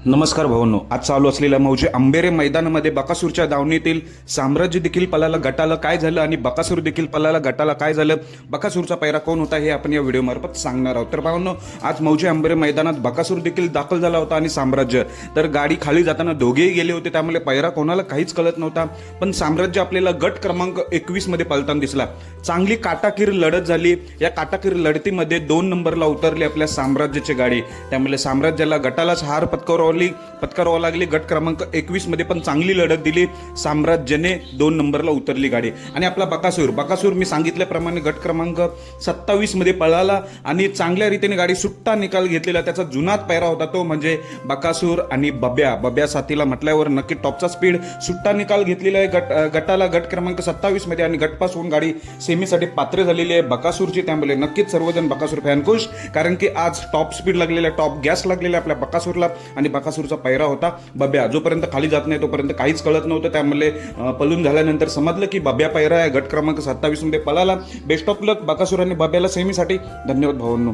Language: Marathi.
नमस्कार भावांनो, आज चालू असलेल्या मौजे अंबेरे मैदानामध्ये बकासूरच्या दावणीतील साम्राज्य देखील पळाला गटाला काय झालं आणि बकासूर देखील पळाला गटाला काय झालं, बकासूरचा पैरा कोण होता हे आपण या व्हिडिओमार्फत सांगणार आहोत। तर भावांनो, आज मौजे अंबेरे मैदानात बकासूर देखील दाखल झाला होता आणि साम्राज्य, तर गाडी खाली जाताना दोघेही गेले होते, त्यामुळे पैरा कोणाला काहीच कळत नव्हता। पण साम्राज्य आपल्याला गट क्रमांक 21 मध्ये पळताना दिसला। चांगली काटाकीर लढत झाली। या काटाकीर लढतीमध्ये 2 नंबरला उतरली आपल्या साम्राज्याची गाडी, त्यामुळे साम्राज्याला गटालाच हार पत्करावं लागली। गट क्रमांक 21 मध्ये पण चांगली लढत दिली, साम्राज्याने 2 नंबरला उतरली गाडी। आणि आपला बकासूर मी सांगितल्याप्रमाणे गट क्रमांक 27 मध्ये पळाला आणि चांगल्या रीतीने गाडी सुट्टा निकाल घेतलेला। त्याचा जुनाच पैरा होता तो म्हणजे बकासूर आणि बब्या साथीला म्हटल्यावर नक्की टॉपचा स्पीड सुट्टा निकाल घेतलेला आहे गटाला गट क्रमांक 27 मध्ये, आणि गटपासून गाडी सेमीसाठी पात्र झालेली आहे बकासूरची। त्यामुळे नक्कीच सर्वजण बकासूर फॅन खुश, कारण की आज टॉप स्पीड लागलेला, टॉप गॅस लागलेला आपल्या बकासूरला। आणि बकासूरचा पैरा होता बब्या, जोपर्यंत खाली जात नाही तोपर्यंत काहीच कळत नव्हतं। त्यामुळे पळून झाल्यानंतर समजलं की बब्या पैरा आहे, गट क्रमांक 27 मध्ये पळाला। बेस्ट ऑफ लक बकासूर आणि बब्याला सेमीसाठी। धन्यवाद भावांनो।